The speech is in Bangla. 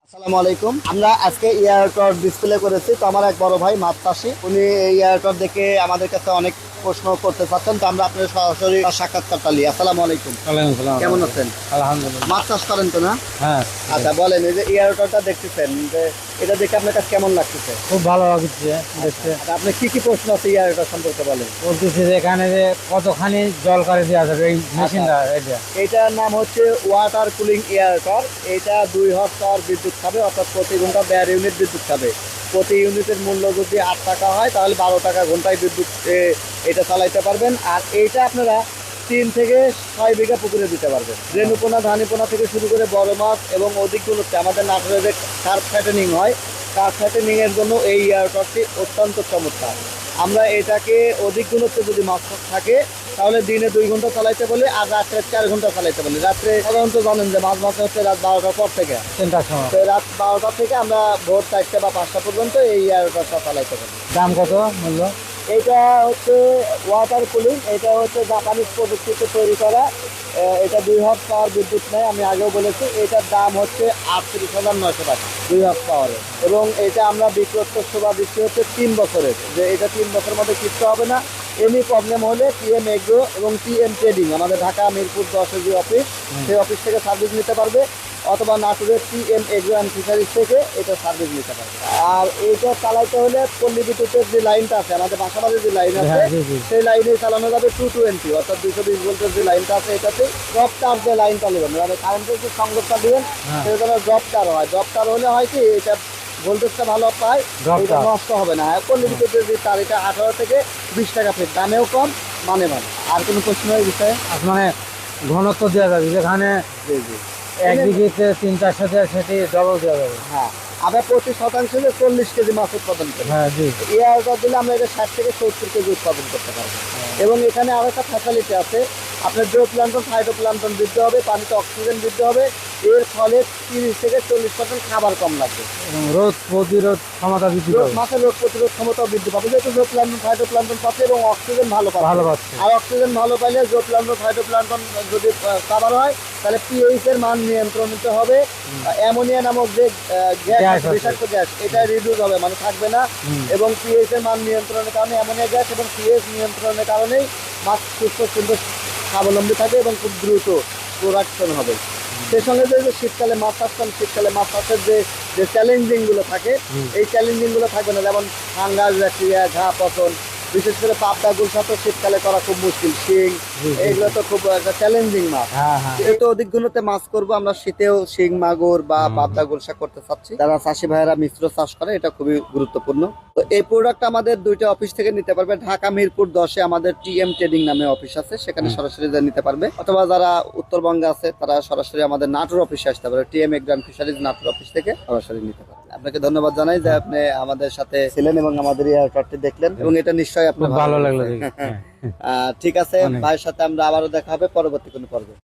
আসসালামু আলাইকুম। আমরা আজকে এয়ারটর ডিসপ্লে করেছি। তো আমার এক বড় ভাই মাছ চাষি, উনি এই এয়ারটর দেখে আমাদের কাছে অনেক প্রশ্ন করতে চাচ্ছেন। তো আমরা আপনার সরাসরি সাক্ষাৎকারটা নিই। আসসালামু আলাইকুম, কেমন আছেন? আলহামদুলিল্লাহ। মাছ চাষ করেন তো না? হ্যাঁ, আচ্ছা, বলেন, এই যে এয়ারটরটা দেখতেছেন, যে এটা দেখে আপনার কাছে কেমন লাগতেছে? খুব ভালো লাগছে দেখতে। আচ্ছা, আপনার কি কি প্রশ্ন আছে এয়ারটর সম্পর্কে বলেন। বলতেছি যে এখানে যে কতখানি জল কারে দেওয়া যাবে এই মেশিনটা এটা। এইটার নাম হচ্ছে ওয়াটার কুলিং এয়ারটর। এটা 2 হর্স পাওয়ার বিদ্যুৎ খাবে, অর্থাৎ প্রতি ঘন্টা 1.5 ইউনিট বিদ্যুৎ খাবে। প্রতি ইউনিটের মূল্য যদি 8 টাকা হয়, তাহলে 12 টাকা ঘন্টায় বিদ্যুৎ এটা চালাইতে পারবেন। আর এইটা আপনারা 3 থেকে 6 বিঘা পুকুরে দিতে পারবেন। রেণুপোনা, ধানিপোনা থেকে শুরু করে বড় মাছ এবং অধিক গুলোতে আমাদের নাটোরে যে কার্প ফ্যাটেনিং হয়, কার্প ফ্যাটেনিং এর জন্য এই এয়ারটরটি অত্যন্ত চমৎকার। আমরা এটাকে অধিক গুণত্বে যদি মাছ থাকে, তাহলে দিনে 2 ঘন্টা চালাইতে বলি, আর রাত্রে 4 ঘন্টা চালাইতে বলি। রাত্রে সাধারণত জানেন যে মাছ মাছ হচ্ছে রাত 12টার পর থেকে। 3টার সময়। তো রাত 12টা থেকে আমরা ভোর 4টে বা 5টা পর্যন্ত এই এয়ারটরটা চালাইতে পারি। দাম কত মূল্য? এইটা হচ্ছে ওয়াটার কুলিং। এটা হচ্ছে জাপানিজ প্রযুক্তিতে তৈরি করা। এটা 2 হর্স পাওয়ার বিদ্যুৎ নেয়, আমি আগেও বলেছি। এটার দাম হচ্ছে 38,900 টাকা 2 হর্স পাওয়ারের। এবং এটা আমরা বিক্রয়োত্তর সেবা দিচ্ছি হচ্ছে 3 বছরের, যে এটা 3 বছরের মধ্যে কিনতে হবে না। এনি প্রবলেম হলে টিএম এগ্রো এবং টিএম ট্রেডিং, আমাদের ঢাকা মিরপুর 10-এর যে অফিস, সেই অফিস থেকে সার্ভিস নিতে পারবে, অথবা নাটোরের টিএম এগ্রো অ্যান্ড ফিশারিজ থেকে এটা সার্ভিস নিতে পারবে। আর এইটা চালাইতে হলে পল্লী বিদ্যুতের যে লাইনটা আছে, আমাদের বাসাবাড়ির যে লাইন আছে, হ্যাঁ, জি, জি। সেই লাইনে চালানো যাবে 220, অর্থাৎ 220 ভোল্টের যে লাইনটা আছে, এটাতে ড্রপ তার যে লাইনটা নেবেন, মানে কারেন্টের যে সংযোগটা দিবেন, হ্যাঁ। সেটা যেন ড্রপ তার হয়। ড্রপ তার হলে হয় কি, এটা ভোল্টেজটা ভালো পায়, Drop এটা তার। নষ্ট হবে না। পল্লী বিদ্যুতের যে তার, এটা 18 থেকে 20 টাকা ফিট, দামেও কম, মানে। আর কোনো প্রশ্ন এই বিষয়ে? আর মানে ঘনত্ব দেওয়া যাবে যেখানে জি জি। এক দিকে 3-400 দেওয়া, সেটি ডবল দেওয়া যাবে। হ্যাঁ, আমরা প্রতি শতাংশে 40 কেজি মাছ উৎপাদন করি। হ্যাঁ, জি। এয়ারটর দিলে আমরা এটা 60 থেকে 70 কেজি উৎপাদন করতে পারবো। এবং এখানে আরো একটা ফ্যাসিলিটি আছে, আপনার জো প্ল্যান্টন, ফাইটোপ্ল্যান্টন বৃদ্ধি হবে, পানিতে অক্সিজেন বৃদ্ধি হবে। এর ফলে 30 থেকে 40% খাবার কম লাগবে। এবং রোদ প্রতিরোধ ক্ষমতা বৃদ্ধি পাবে। মাছের রোগ প্রতিরোধ ক্ষমতা বৃদ্ধি পাবে, যেহেতু জো প্ল্যান্টন, ফাইটোপ্ল্যান্টন পাচ্ছে এবং অক্সিজেন ভালো ভালো পাচ্ছে। পাচ্ছে। আর অক্সিজেন ভালো পাইলে জো প্ল্যান্টন, ফাইটোপ্ল্যান্টন যদি খাবার হয়, তাহলে পিএইচ এর মান নিয়ন্ত্রণিত হবে। অ্যামোনিয়া নামক যে গ্যাস গ্যাস আছে, আছে। বিষাক্ত গ্যাস, এটা রিডিউস হবে, মানে থাকবে না। হুম। এবং পিএইচ এর মান নিয়ন্ত্রণের কারণে অ্যামোনিয়া গ্যাস এবং পিএইচ নিয়ন্ত্রণের কারণেই মাছ সুস্থ সুন্দর স্বাবলম্বী থাকে এবং খুব দ্রুত প্রোডাকশন হবে। সেই সঙ্গে যে শীতকালে মাছ চাষ করেন, শীতকালে মাছ চাষের যে যে চ্যালেঞ্জিংগুলো থাকে, এই চ্যালেঞ্জিংগুলো থাকবে না। যেমন ফাঙ্গাস, ব্যাকটেরিয়া, ঘা, পচন, বিশেষ করে পাবদা, গুলশা তো শীতকালে করা খুব মুশকিল। শিং, জি, জি। এগুলো তো খুব একটা চ্যালেঞ্জিং মাছ। হ্যাঁ, হ্যাঁ। যেহেতু অধিক গুণতে মাছ করবো আমরা, শীতেও শিং, মাগুর বা পাবদা, গুলশা করতে চাচ্ছি, যারা চাষি ভাইয়েরা মিশ্র চাষ করে, এটা খুবই গুরুত্বপূর্ণ। তো এই প্রোডাক্ট আমাদের 2টা অফিস থেকে নিতে পারবে। ঢাকা মিরপুর 10-এ আমাদের টিএম ট্রেডিং নামে অফিস আছে, সেখানে সরাসরি যা নিতে পারবে, অথবা যারা উত্তরবঙ্গে আছে তারা সরাসরি আমাদের নাটোর অফিসে আসতে পারে। টিএম এগ্রান ফিশারিজ নাটোর অফিস থেকে সরাসরি নিতে পারবে। আপনাকে ধন্যবাদ জানাই যে আপনি আমাদের সাথে ছিলেন এবং আমাদের এই এয়ারটরটি দেখলেন, এবং এটা নিশ্চয়ই আপনার খুব ভালো লাগলো লেগেছে। দেখে। হ্যাঁ। ঠিক আছে, অনেক। ভাইয়ের সাথে আমরা আবারও দেখা হবে পরবর্তী কোনো পর্বে।